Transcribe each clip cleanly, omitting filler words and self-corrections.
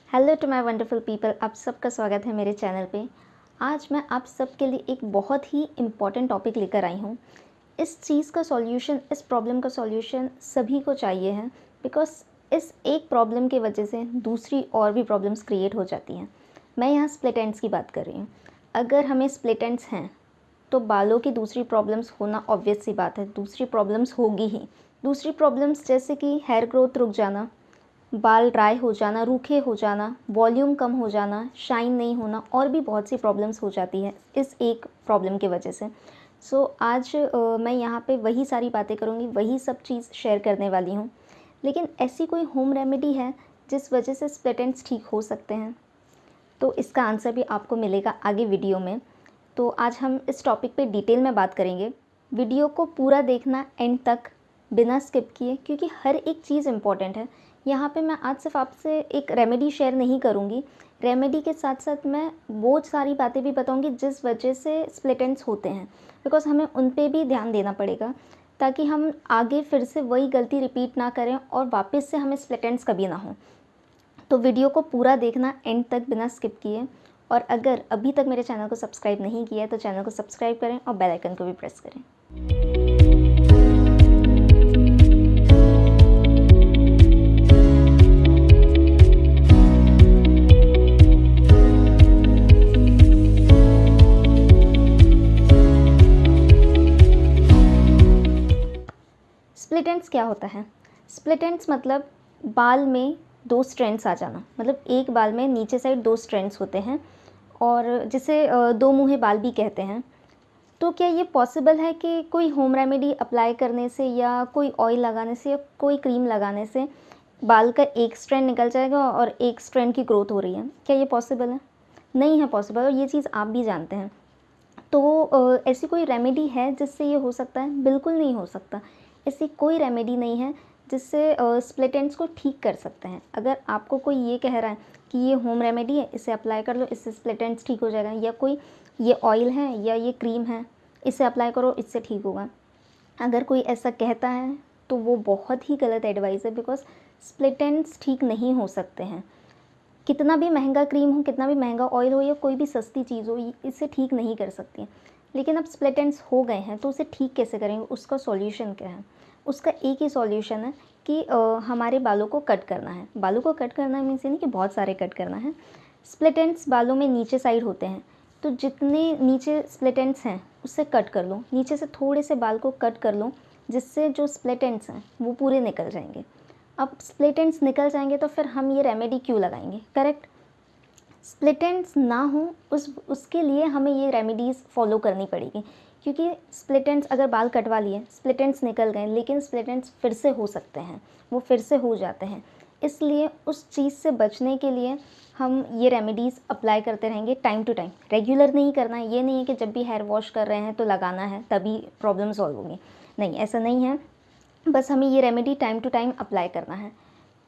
Hello to my wonderful people, आप सबका स्वागत है मेरे चैनल पे। आज मैं आप सब के लिए एक बहुत ही इम्पॉर्टेंट टॉपिक लेकर आई हूँ। इस चीज़ का सॉल्यूशन, इस प्रॉब्लम का सॉल्यूशन सभी को चाहिए है, बिकॉज़ इस एक प्रॉब्लम की वजह से दूसरी और भी प्रॉब्लम्स क्रिएट हो जाती हैं। मैं यहाँ स्प्लिट एंड्स की बात कर रही हूँ। अगर हमें स्प्लिट एंड्स हैं तो बालों की दूसरी प्रॉब्लम्स होना ऑब्वियस सी बात है, दूसरी प्रॉब्लम्स होगी ही। दूसरी प्रॉब्लम्स जैसे कि हेयर ग्रोथ रुक जाना, बाल ड्राई हो जाना, रूखे हो जाना, वॉल्यूम कम हो जाना, शाइन नहीं होना, और भी बहुत सी प्रॉब्लम्स हो जाती है इस एक प्रॉब्लम की वजह से। आज मैं यहाँ पे वही सारी बातें करूँगी, वही सब चीज़ शेयर करने वाली हूँ। लेकिन ऐसी कोई होम रेमेडी है जिस वजह से स्प्लिट एंड्स ठीक हो सकते हैं? तो इसका आंसर भी आपको मिलेगा आगे वीडियो में। तो आज हम इस टॉपिक पे डिटेल में बात करेंगे। वीडियो को पूरा देखना एंड तक, बिना स्किप किए, क्योंकि हर एक चीज़ इम्पॉर्टेंट है। यहाँ पे मैं आज सिर्फ आपसे एक रेमेडी शेयर नहीं करूँगी, रेमेडी के साथ साथ मैं वो सारी बातें भी बताऊँगी जिस वजह से स्प्लिट एंड्स होते हैं, बिकॉज़ हमें उन पे भी ध्यान देना पड़ेगा ताकि हम आगे फिर से वही गलती रिपीट ना करें और वापस से हमें स्प्लिट एंड्स कभी ना हो। तो वीडियो को पूरा देखना एंड तक बिना स्किप किए, और अगर अभी तक मेरे चैनल को सब्सक्राइब नहीं किया है तो चैनल को सब्सक्राइब करें और बेल आइकन को भी प्रेस करें। स्प्लिट एंड्स क्या होता है? स्प्लिट एंड्स मतलब बाल में दो स्ट्रैंड्स आ जाना, मतलब एक बाल में नीचे साइड दो स्ट्रैंड्स होते हैं, और जिसे दो मुँहे बाल भी कहते हैं। तो क्या ये पॉसिबल है कि कोई होम रेमेडी अप्लाई करने से या कोई ऑयल लगाने से या कोई क्रीम लगाने से बाल का एक स्ट्रैंड निकल जाएगा और एक स्ट्रैंड की ग्रोथ हो रही है? क्या ये पॉसिबल है? नहीं है पॉसिबल, और ये चीज़ आप भी जानते हैं। तो ऐसी कोई रेमेडी है जिससे ये हो सकता है? बिल्कुल नहीं हो सकता। ऐसी कोई रेमेडी नहीं है जिससे स्प्लिट एंड्स को ठीक कर सकते हैं। अगर आपको कोई ये कह रहा है कि ये होम रेमेडी है, इसे अप्लाई कर लो, इससे स्प्लिट एंड्स ठीक हो जाएगा, या कोई ये ऑयल है या ये क्रीम है, इसे अप्लाई करो, इससे ठीक होगा, अगर कोई ऐसा कहता है तो वो बहुत ही गलत एडवाइस है, बिकॉज़ स्प्लिट एंड्स ठीक नहीं हो सकते हैं। कितना भी महंगा क्रीम हो, कितना भी महंगा ऑयल हो, या कोई भी सस्ती चीज़ हो, इसे ठीक नहीं कर सकती है। लेकिन अब स्प्लिट एंड्स हो गए हैं तो उसे ठीक कैसे करेंगे? उसका सॉल्यूशन क्या है? उसका एक ही सॉल्यूशन है कि हमारे बालों को कट करना है। बालों को कट करना मीन्स ये नहीं कि बहुत सारे कट करना है। स्प्लिट एंड्स बालों में नीचे साइड होते हैं, तो जितने नीचे स्प्लिट एंड्स हैं उससे कट कर लो, नीचे से थोड़े से बाल को कट कर लो, जिससे जो स्प्लिट एंड्स हैं वो पूरे निकल जाएंगे। अब स्प्लिट एंड्स निकल जाएंगे तो फिर हम ये रेमेडी क्यों लगाएंगे? करेक्ट। स्प्लिट एंड्स ना हो उसके लिए हमें ये रेमेडीज़ फॉलो करनी पड़ेगी, क्योंकि स्प्लिट एंड्स अगर बाल कटवा लिए, स्प्लिट एंड्स निकल गए, लेकिन स्प्लिट एंड्स फिर से हो सकते हैं, वो फिर से हो जाते हैं। इसलिए उस चीज़ से बचने के लिए हम ये रेमेडीज़ अप्लाई करते रहेंगे टाइम टू टाइम। रेगुलर नहीं करना है, ये नहीं है कि जब भी हेयर वॉश कर रहे हैं तो लगाना है तभी प्रॉब्लम सॉल्व होगी, नहीं, ऐसा नहीं है। बस हमें ये remedy time to time apply करना है।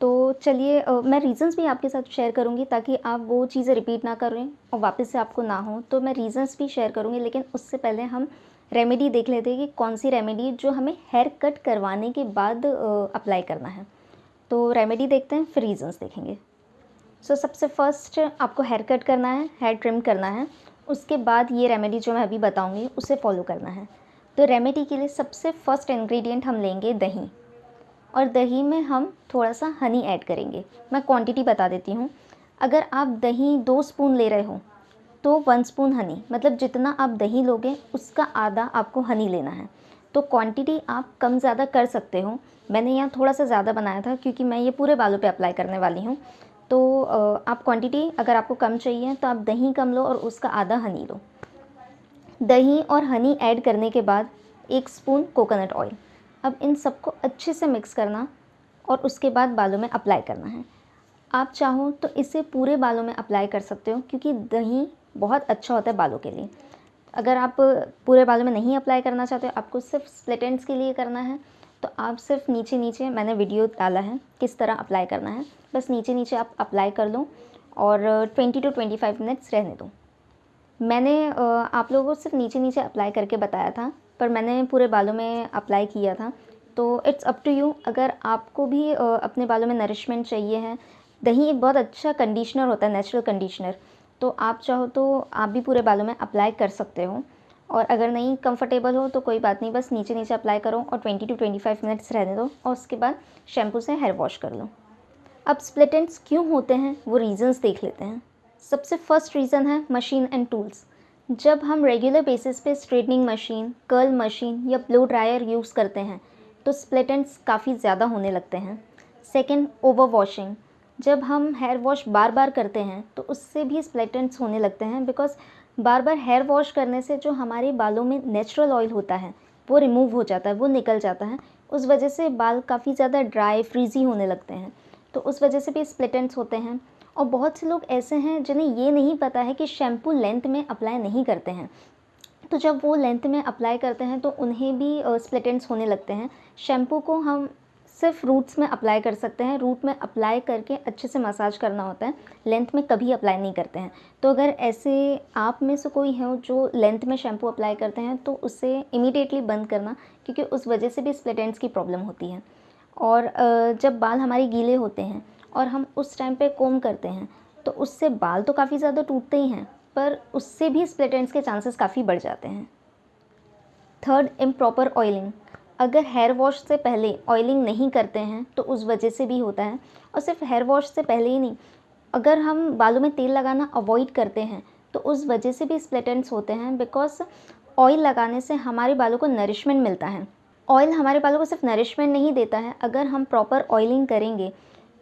तो चलिए, मैं रीज़न्स भी आपके साथ शेयर करूँगी ताकि आप वो चीज़ें रिपीट ना करें और वापस से आपको ना हो। तो मैं रीज़न्स भी शेयर करूँगी, लेकिन उससे पहले हम रेमेडी देख लेते हैं कि कौन सी रेमेडी जो हमें हेयर कट करवाने के बाद अप्लाई करना है। तो रेमेडी देखते हैं, फिर रीज़न्स देखेंगे। सबसे फर्स्ट आपको हेयर कट करना है, हेयर ट्रिम करना है। उसके बाद ये रेमेडी जो मैं अभी बताऊँगी उसे फॉलो करना है। तो रेमेडी के लिए सबसे फर्स्ट इंग्रेडिएंट हम लेंगे दही, और दही में हम थोड़ा सा हनी ऐड करेंगे। मैं क्वांटिटी बता देती हूँ। अगर आप दही 2 स्पून ले रहे हो तो 1 स्पून हनी, मतलब जितना आप दही लोगे उसका आधा आपको हनी लेना है। तो क्वांटिटी आप कम ज़्यादा कर सकते हो। मैंने यहाँ थोड़ा सा ज़्यादा बनाया था क्योंकि मैं ये पूरे बालों पे अप्लाई करने वाली हूँ। तो आप क्वांटिटी अगर आपको कम चाहिए तो आप दही कम लो और उसका आधा हनी लो। दही और हनी ऐड करने के बाद 1 स्पून कोकोनट ऑयल। अब इन सबको अच्छे से मिक्स करना और उसके बाद बालों में अप्लाई करना है। आप चाहो तो इसे पूरे बालों में अप्लाई कर सकते हो, क्योंकि दही बहुत अच्छा होता है बालों के लिए। अगर आप पूरे बालों में नहीं अप्लाई करना चाहते हो, आपको सिर्फ स्प्लिट एंड्स के लिए करना है, तो आप सिर्फ नीचे नीचे, मैंने वीडियो डाला है किस तरह अप्लाई करना है, बस नीचे नीचे आप अप्लाई कर लो और 20 to 25 मिनट्स रहने दो। मैंने आप लोगों को सिर्फ नीचे नीचे अप्लाई करके बताया था, पर मैंने पूरे बालों में अप्लाई किया था। तो इट्स अप टू यू। अगर आपको भी अपने बालों में नरिशमेंट चाहिए है दही एक बहुत अच्छा कंडीशनर होता है, नेचुरल कंडीशनर, तो आप चाहो तो आप भी पूरे बालों में अप्लाई कर सकते हो। और अगर नहीं कंफर्टेबल हो तो कोई बात नहीं, बस नीचे नीचे अप्लाई करो और 20 to 25 मिनट्स रहने दो और उसके बाद शैम्पू से हेयर वॉश कर लो। अब स्प्लिट एंड्स क्यों होते हैं वो रीज़न्स देख लेते हैं। सबसे फर्स्ट रीज़न है मशीन एंड टूल्स। जब हम रेगुलर बेसिस पे स्ट्रेटनिंग मशीन, कर्ल मशीन या ब्लो ड्रायर यूज़ करते हैं तो स्प्लिट एंड्स काफ़ी ज़्यादा होने लगते हैं। Second, over washing. जब हम हेयर वॉश बार बार करते हैं तो उससे भी स्प्लिट एंड्स होने लगते हैं, बिकॉज बार बार हेयर वॉश करने से जो हमारे बालों में नेचुरल ऑयल होता है वो रिमूव हो जाता है, वो निकल जाता है। उस वजह से बाल काफ़ी ज़्यादा ड्राई, फ्रीजी होने लगते हैं, तो उस वजह से भी स्प्लिट एंड्स होते हैं। और बहुत से लोग ऐसे हैं जिन्हें ये नहीं पता है कि शैम्पू लेंथ में अप्लाई नहीं करते हैं, तो जब वो लेंथ में अप्लाई करते हैं तो उन्हें भी स्प्लिट एंड्स होने लगते हैं। शैम्पू को हम सिर्फ रूट्स में अप्लाई कर सकते हैं, रूट में अप्लाई करके अच्छे से मसाज करना होता है, लेंथ में कभी अप्लाई नहीं करते हैं। तो अगर ऐसे आप में से कोई हो जो लेंथ में शैम्पू अप्लाई करते हैं तो उससे इमीडिएटली बंद करना, क्योंकि उस वजह से भी स्प्लिट एंड्स की प्रॉब्लम होती है। और जब बाल हमारे गीले होते हैं और हम उस टाइम पे कोम करते हैं तो उससे बाल तो काफ़ी ज़्यादा टूटते ही हैं, पर उससे भी स्प्लिट एंड्स के चांसेस काफ़ी बढ़ जाते हैं। Third, improper oiling. अगर हेयर वॉश से पहले ऑयलिंग नहीं करते हैं तो उस वजह से भी होता है। और सिर्फ हेयर वॉश से पहले ही नहीं, अगर हम बालों में तेल लगाना अवॉइड करते हैं तो उस वजह से भी स्प्लिट एंड्स होते हैं, बिकॉज ऑयल लगाने से हमारे बालों को नरिशमेंट मिलता है। ऑयल हमारे बालों को सिर्फ नरिशमेंट नहीं देता है, अगर हम प्रॉपर ऑयलिंग करेंगे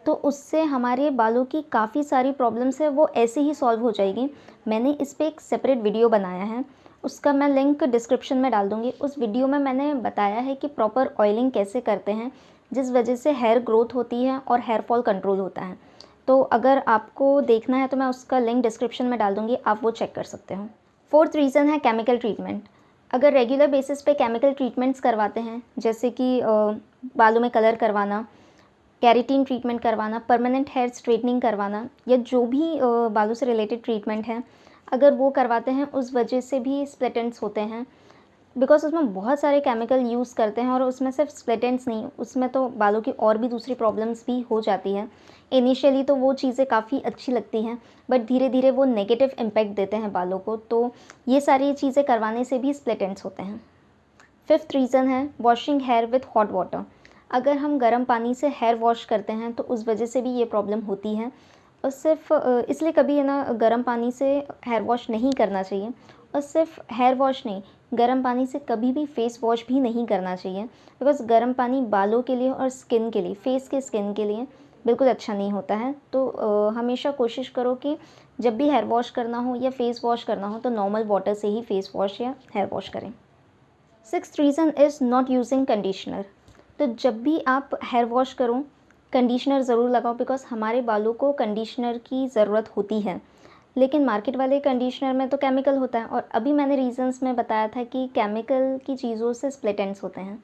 तो उससे हमारे बालों की काफ़ी सारी प्रॉब्लम्स है वो ऐसे ही सॉल्व हो जाएगी। मैंने इस पे एक सेपरेट वीडियो बनाया है, उसका मैं लिंक डिस्क्रिप्शन में डाल दूँगी। उस वीडियो में मैंने बताया है कि प्रॉपर ऑयलिंग कैसे करते हैं, जिस वजह से हेयर ग्रोथ होती है और हेयर फॉल कंट्रोल होता है। तो अगर आपको देखना है तो मैं उसका लिंक डिस्क्रिप्शन में डाल दूँगी, आप वो चेक कर सकते हो। फोर्थ रीज़न है केमिकल ट्रीटमेंट। अगर रेगुलर बेसिस पे केमिकल ट्रीटमेंट्स करवाते हैं, जैसे कि बालों में कलर करवाना, केराटिन ट्रीटमेंट करवाना, परमानेंट हेयर स्ट्रेटनिंग करवाना, या जो भी बालों से रिलेटेड ट्रीटमेंट है, अगर वो करवाते हैं उस वजह से भी स्प्लिट एंड्स होते हैं, बिकॉज उसमें बहुत सारे केमिकल यूज़ करते हैं। और उसमें सिर्फ स्प्लिट एंड्स नहीं, उसमें तो बालों की और भी दूसरी प्रॉब्लम्स भी हो जाती हैं। इनिशियली तो वो चीज़ें काफ़ी अच्छी लगती हैं, बट धीरे धीरे वो नेगेटिव इम्पैक्ट देते हैं बालों को, तो ये सारी चीज़ें करवाने से भी स्प्लिट एंड्स होते हैं। फिफ्थ रीज़न है washing hair with hot water. अगर हम गर्म पानी से हेयर वॉश करते हैं तो उस वजह से भी ये प्रॉब्लम होती है। और सिर्फ इसलिए कभी है ना गर्म पानी से हेयर वॉश नहीं करना चाहिए। और सिर्फ हेयर वॉश नहीं, गर्म पानी से कभी भी फेस वॉश भी नहीं करना चाहिए, बिकॉज़ गर्म पानी बालों के लिए और स्किन के लिए, फेस के स्किन के लिए बिल्कुल अच्छा नहीं होता है। तो हमेशा कोशिश करो कि जब भी हेयर वॉश करना हो या फेस वॉश करना हो तो नॉर्मल वाटर से ही फेस वॉश या हेयर वॉश करें। Sixth reason is not using conditioner. तो जब भी आप हेयर वॉश करो कंडीशनर ज़रूर लगाओ, बिकॉज़ हमारे बालों को कंडीशनर की ज़रूरत होती है। लेकिन मार्केट वाले कंडीशनर में तो केमिकल होता है, और अभी मैंने रीज़न्स में बताया था कि केमिकल की चीज़ों से स्प्लिट एंड्स होते हैं।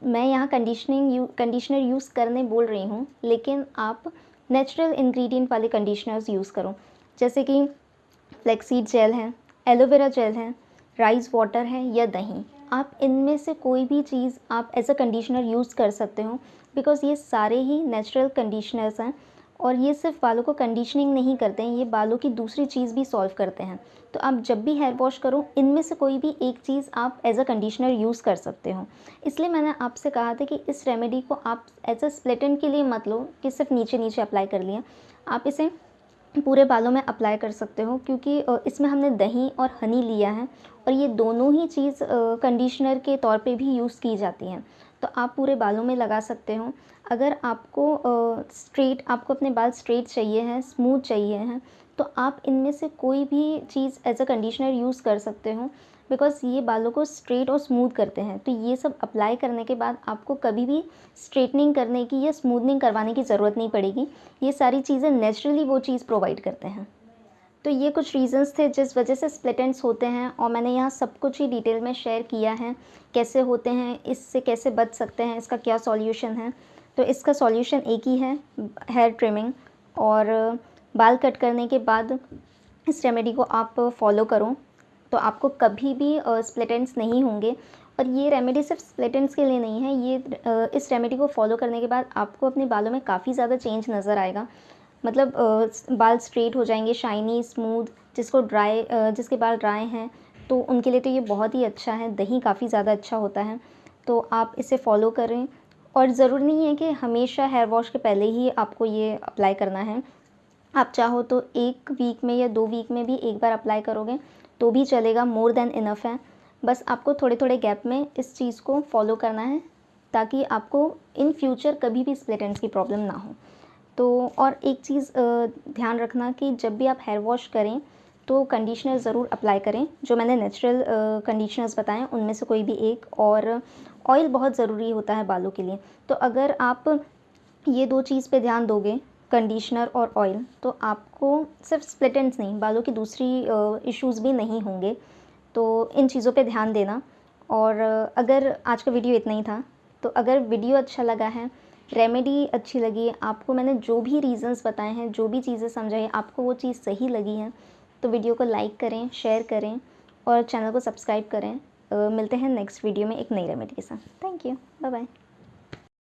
मैं यहाँ कंडीशनर यूज़ करने बोल रही हूँ, लेकिन आप नेचुरल इंग्रेडिएंट वाले कंडीशनर्स यूज़ करो, जैसे कि फ्लैक्सीड जेल है, एलोवेरा जेल है, राइस वाटर है या दही। आप इनमें से कोई भी चीज़ आप एज अ कंडीशनर यूज़ कर सकते हो, बिकॉज़ ये सारे ही नेचुरल कंडीशनर्स हैं। और ये सिर्फ बालों को कंडीशनिंग नहीं करते हैं, ये बालों की दूसरी चीज़ भी सॉल्व करते हैं। तो आप जब भी हेयर वॉश करो इनमें से कोई भी एक चीज़ आप एज अ कंडीशनर यूज़ कर सकते हो। इसलिए मैंने आपसे कहा था कि इस रेमेडी को आप एज अ स्प्लिट एंड के लिए मत लो कि सिर्फ नीचे नीचे अप्लाई कर लिया, आप इसे पूरे बालों में अप्लाई कर सकते हो, क्योंकि इसमें हमने दही और हनी लिया है और ये दोनों ही चीज़ कंडीशनर के तौर पे भी यूज़ की जाती हैं। तो आप पूरे बालों में लगा सकते हो। अगर आपको आपको अपने बाल स्ट्रेट चाहिए हैं, स्मूथ चाहिए हैं, तो आप इनमें से कोई भी चीज़ एज अ कंडीशनर यूज़ कर सकते हो, बिकॉज़ ये बालों को स्ट्रेट और स्मूथ करते हैं। तो ये सब अप्लाई करने के बाद आपको कभी भी स्ट्रेटनिंग करने की या स्मूथनिंग करवाने की ज़रूरत नहीं पड़ेगी। ये सारी चीज़ें नेचुरली वो चीज़ प्रोवाइड करते हैं। तो ये कुछ रीज़न्स थे जिस वजह से स्प्लिट एंड्स होते हैं, और मैंने यहाँ सब कुछ ही डिटेल में शेयर किया है, कैसे होते हैं, इससे कैसे बच सकते हैं, इसका क्या सॉल्यूशन है। तो इसका सॉल्यूशन एक ही है, हेयर ट्रिमिंग। और बाल कट करने के बाद इस रेमेडी को आप फॉलो करो तो आपको कभी भी स्प्लिट एंड्स नहीं होंगे। और ये रेमेडी सिर्फ स्प्लिट एंड्स के लिए नहीं है, इस रेमेडी को फॉलो करने के बाद आपको अपने बालों में काफ़ी ज़्यादा चेंज नज़र आएगा। मतलब बाल स्ट्रेट हो जाएंगे, शाइनी, स्मूथ। जिसके बाल ड्राई हैं तो उनके लिए तो ये बहुत ही अच्छा है। दही काफ़ी ज़्यादा अच्छा होता है, तो आप इसे फॉलो करें। और ज़रूरी नहीं है कि हमेशा हेयर वॉश के पहले ही आपको ये अप्लाई करना है। आप चाहो तो 1 वीक में या 2 वीक में भी एक बार अप्लाई करोगे तो भी चलेगा, मोर देन इनफ है। बस आपको थोड़े थोड़े गैप में इस चीज़ को फॉलो करना है, ताकि आपको इन फ्यूचर कभी भी स्प्लिट एंड्स की प्रॉब्लम ना हो। तो और एक चीज़ ध्यान रखना कि जब भी आप हेयर वॉश करें तो कंडीशनर ज़रूर अप्लाई करें। जो मैंने नेचुरल कंडीशनर्स बताएं उनमें से कोई भी एक, और ऑयल बहुत ज़रूरी होता है बालों के लिए। तो अगर आप ये 2 चीज़ पे ध्यान दोगे, कंडीशनर और ऑयल, तो आपको सिर्फ स्प्लिट एंड्स नहीं, बालों की दूसरी इश्यूज़ भी नहीं होंगे। तो इन चीज़ों पे ध्यान देना। और अगर आज का वीडियो इतना ही था, तो अगर वीडियो अच्छा लगा है, रेमेडी अच्छी लगी है आपको, मैंने जो भी रीज़न्स बताए हैं, जो भी चीज़ें समझाई, आपको वो चीज़ सही लगी है, तो वीडियो को लाइक करें, शेयर करें और चैनल को सब्सक्राइब करें। मिलते हैं नेक्स्ट वीडियो में एक नई रेमेडी के साथ। Thank you, bye bye.